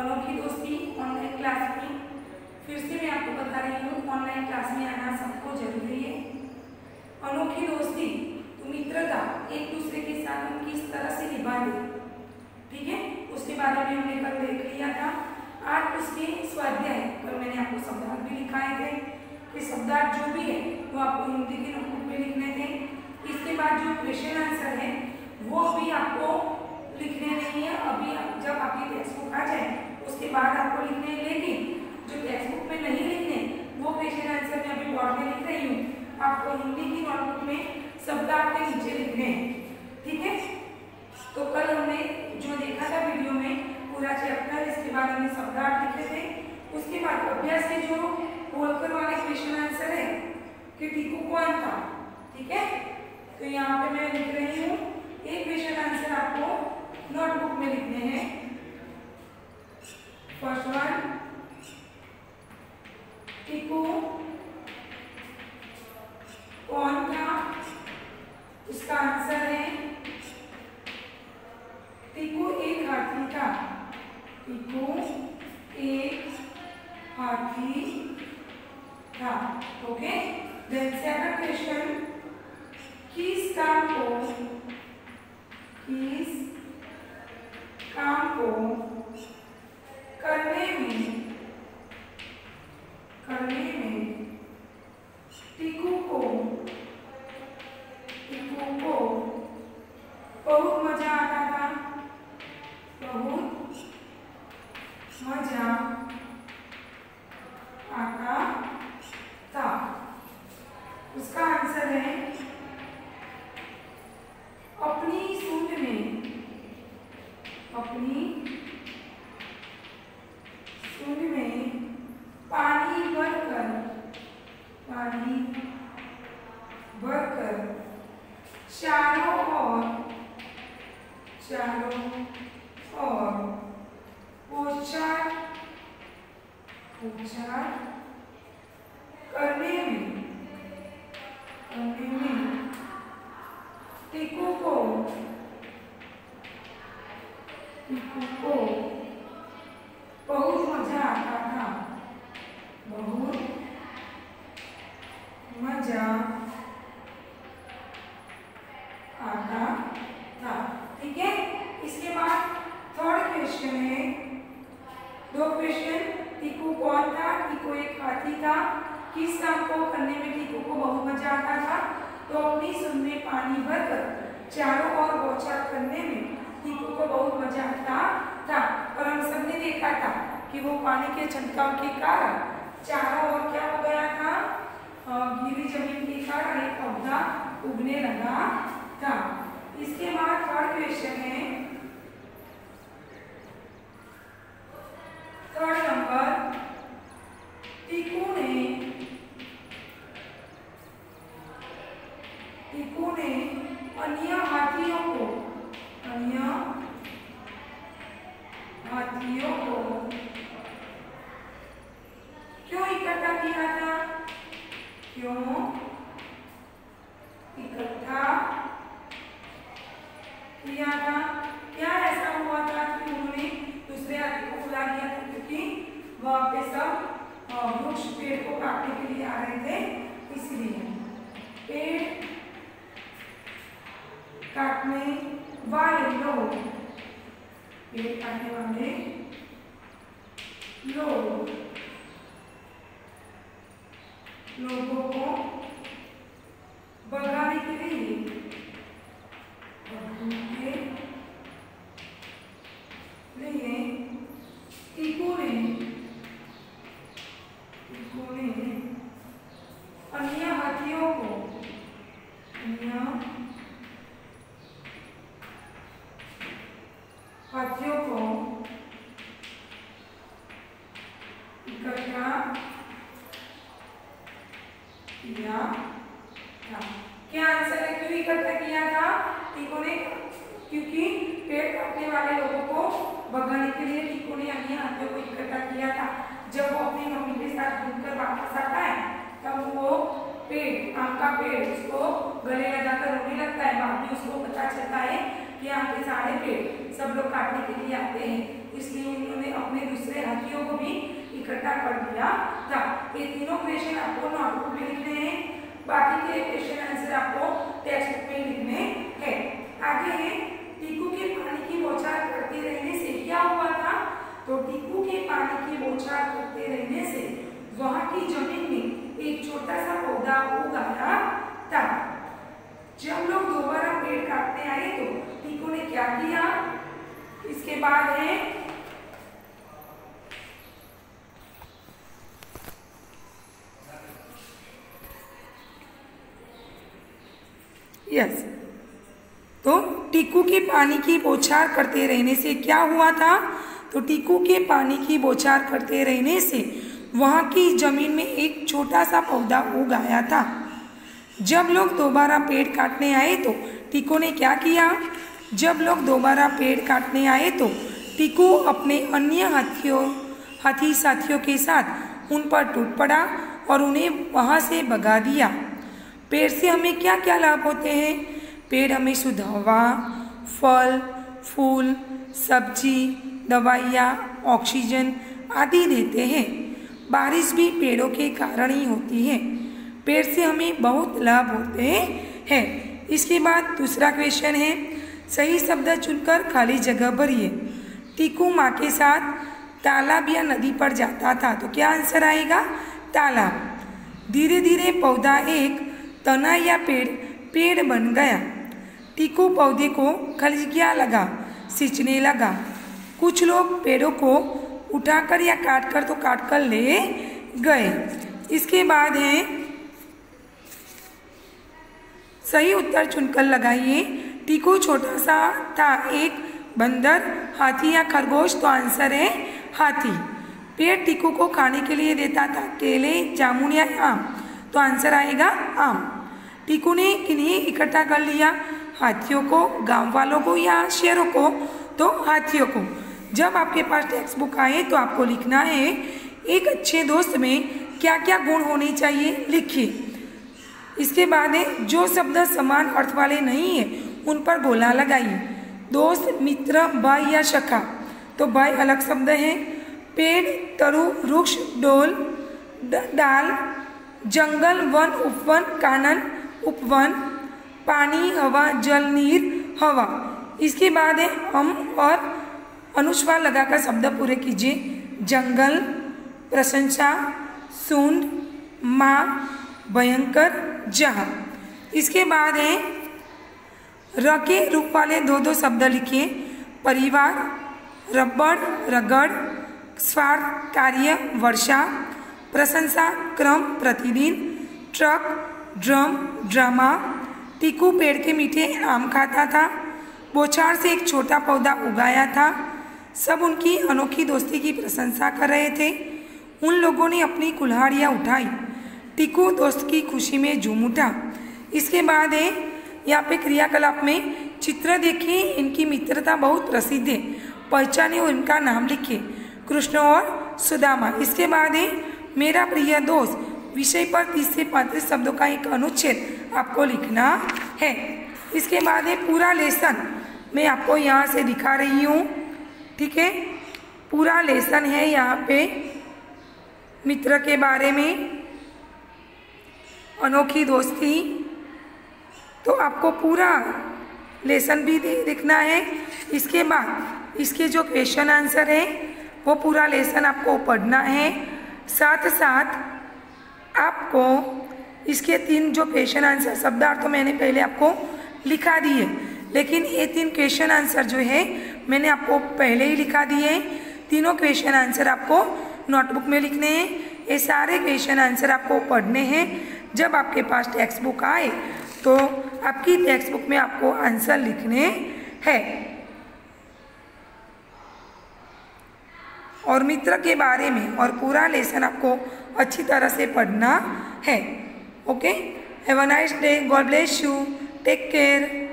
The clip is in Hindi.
अनोखी दोस्ती ऑनलाइन क्लास में फिर से मैं आपको बता रही हूँ, ऑनलाइन क्लास में आना सबको जरूरी है। अनोखी दोस्ती तो मित्रता एक दूसरे के साथ हम किस तरह से निभाते, ठीक है, उसके बारे में हमने कल देख लिया था। आज उसके स्वाध्याय पर मैंने आपको शब्दार्थ भी लिखाए थे कि शब्दार्थ जो भी है वो आपको हिंदी की नोटबुक में लिखने थे। इसके बाद जो क्वेश्चन आंसर है वो भी आपको लिखने नहीं है, अभी जब आपकी टेक्स्ट बुक आ जाए उसके बाद आपको लिखने हैं। लेकिन जो टेक्स्ट बुक में नहीं लिखने वो क्वेश्चन आंसर मैं अभी बोर्ड में लिख रही हूँ, आपको हिंदी की नोटबुक में शब्दार्थ के नीचे लिखने हैं, ठीक है। तो कल हमने जो देखा था वीडियो में पूरा चैप्टर, इसके बाद हमने शब्दार्थ लिखे थे। उसके बाद अभ्यास के जो बोलकर वाले क्वेश्चन आंसर है कि टीकू कौन था, ठीक है। तो यहाँ पे मैं लिख रही हूँ, एक क्वेश्चन आंसर आपको नोटबुक में लिखने हैं। फर्स्ट वन, टीकू कौन था, इसका आंसर है टीकू एक हाथी था। टीकू एक हाथी था, ओके। देन सेकंड क्वेश्चन, किस काम को करने में टीकू को बहुत मजा आता था। बहुत मजा आता था, उसका आंसर है अपनी सूंड में पानी भरकर चारों ओर पोछा करने में टीकू को बहुत मजा आता था। बहुत मजा आता था, ठीक है। इसके बाद थर्ड क्वेश्चन है, दो क्वेश्चन, टीकू कौन था, टीकू एक हाथी था, किस काम को करने में टीकू को बहुत मजा आता था, तो अपनी सूंड में पानी भरकर चारों ओर बौछार करने में टीकू को बहुत मजा आता था। और हम सबने देखा था कि वो पानी के छंटकाव के कारण चारों ओर क्या हो गया था, गीली जमीन के कारण एक पौधा उगने लगा था। इसके बाद थर्ड क्वेश्चन है, थर्ड नंबर, टीकू ने अन्य हाथियों को क्यों इकट्ठा किया था? क्या ऐसा हुआ था कि उन्होंने दूसरे हाथी को बुला लिया था? क्योंकि वहां पे सब वृक्ष पेड़ को काटने के लिए आ रहे थे, इसलिए पेड़ काटने वाले लोगों को भगाने के लिए टीकू ने अन्य हाथियों को इकट्ठा किया था। क्या आंसर है, क्यों इकट्ठा किया था टीकू ने? क्योंकि पेड़ काटने वाले लोगों को भगाने के लिए टीकू ने अन्य हाथियों को इकट्ठा किया था। जब वो अपनी मम्मी के साथ घूमकर वापस आता है तब वो पेड़, आम का पेड़, उसको गले लगाकर रोने लगता है। बाद में उसको पता चलता है कि यहाँ के सारे पेड़ सब लोग काटने के लिए आते हैं, इसलिए उन्होंने अपने दूसरे हाथियों को भी इकट्ठा कर दिया था। ये तीनों क्वेश्चन आपको नोटबुक में लिखने हैं, बाकी के क्वेश्चन आंसर आपको टेक्स्ट बुक में लिखने हैं। आगे है टीकू के पानी की बौछार करते रहने से क्या हुआ था। तो टीकू के पानी की बौछार करते रहने से वहां की जमीन में एक छोटा सा पौधा उग आया था। जब लोग दोबारा पेड़ काटने आए तो टीकू ने क्या किया। इसके बाद है यस, तो टीकू के पानी की बौछार करते रहने से क्या हुआ था। तो टीकू के पानी की बौछार करते रहने से वहां की जमीन में एक छोटा सा पौधा उग आया था। जब लोग दोबारा पेड़ काटने आए तो टीकू ने क्या किया। जब लोग दोबारा पेड़ काटने आए तो टीकू अपने अन्य हाथी साथियों के साथ उन पर टूट पड़ा और उन्हें वहां से भगा दिया। पेड़ से हमें क्या क्या लाभ होते हैं। पेड़ हमें शुद्ध हवा, फल, फूल, सब्जी, दवाइयाँ, ऑक्सीजन आदि देते हैं। बारिश भी पेड़ों के कारण ही होती है। पेड़ से हमें बहुत लाभ होते हैं। इसके बाद दूसरा क्वेश्चन है, सही शब्द चुनकर खाली जगह भरिए। टीकू माँ के साथ तालाब या नदी पर जाता था, तो क्या आंसर आएगा, तालाब। धीरे धीरे पौधा एक तना या पेड़ बन गया। टीकू पौधे को खलिजिया लगा, सींचने लगा। कुछ लोग पेड़ों को उठाकर या काटकर तो काटकर ले गए। इसके बाद है सही उत्तर चुनकर लगाइए। टीकू छोटा सा था, एक बंदर, हाथी या खरगोश, तो आंसर है हाथी। पेड़ टीकू को खाने के लिए देता था, केले, जामुन या आम, तो आंसर आएगा आम। टीकू ने किन्हें इकट्ठा कर लिया, हाथियों को, गांव वालों को या शेरों को, तो हाथियों को। जब आपके पास टेक्स्ट बुक आए तो आपको लिखना है एक अच्छे दोस्त में क्या क्या गुण होने चाहिए, लिखिए। इसके बाद है जो शब्द समान अर्थ वाले नहीं है उन पर गोला लगाइए। दोस्त, मित्र, भाई या सखा, तो भाई अलग शब्द है। पेड़, तरु, वृक्ष, डोल, डाल, जंगल, वन, उपवन, कानन, उपवन, पानी, हवा, जल, नीर, हवा। इसके बाद है हम और अनुस्वार लगाकर शब्द पूरे कीजिए। जंगल, प्रशंसा, सूंड, माँ, भयंकर, जहाँ। इसके बाद है र के रूप वाले दो दो शब्द लिखिए। परिवार, रबड़, रगड़, स्वार्थ, कार्य, वर्षा, प्रशंसा, क्रम, प्रतिदिन, ट्रक, ड्रम, ड्रामा। टीकू पेड़ के मीठे आम खाता था। बौछार से एक छोटा पौधा उगाया था। सब उनकी अनोखी दोस्ती की प्रशंसा कर रहे थे। उन लोगों ने अपनी कुल्हाड़ियाँ उठाई। टीकू दोस्त की खुशी में झूम उठा। इसके बाद है यहाँ पे क्रियाकलाप में चित्र देखिए, इनकी मित्रता बहुत प्रसिद्ध है, पहचाने और इनका नाम लिखिए। कृष्ण और सुदामा। इसके बाद है मेरा प्रिय दोस्त, विषय पर 30 से 35 शब्दों का एक अनुच्छेद आपको लिखना है। इसके बाद है पूरा लेसन, मैं आपको यहाँ से दिखा रही हूँ, ठीक है। पूरा लेसन है यहाँ पे मित्र के बारे में, अनोखी दोस्ती, तो आपको पूरा लेसन भी लिखना है। इसके बाद इसके जो क्वेश्चन आंसर है वो पूरा लेसन आपको पढ़ना है। साथ साथ आपको इसके 3 जो क्वेश्चन आंसर शब्दार्थ तो मैंने पहले आपको लिखा दिए, लेकिन ये 3 क्वेश्चन आंसर जो है मैंने आपको पहले ही लिखा दिए। तीनों क्वेश्चन आंसर आपको नोटबुक में लिखने हैं। ये सारे क्वेश्चन आंसर आपको पढ़ने हैं। जब आपके पास टेक्स्ट बुक आए तो आपकी टेक्स्ट बुक में आपको आंसर लिखने हैं। और मित्र के बारे में और पूरा लेसन आपको अच्छी तरह से पढ़ना है। Okay, have a nice day, God bless you, take care.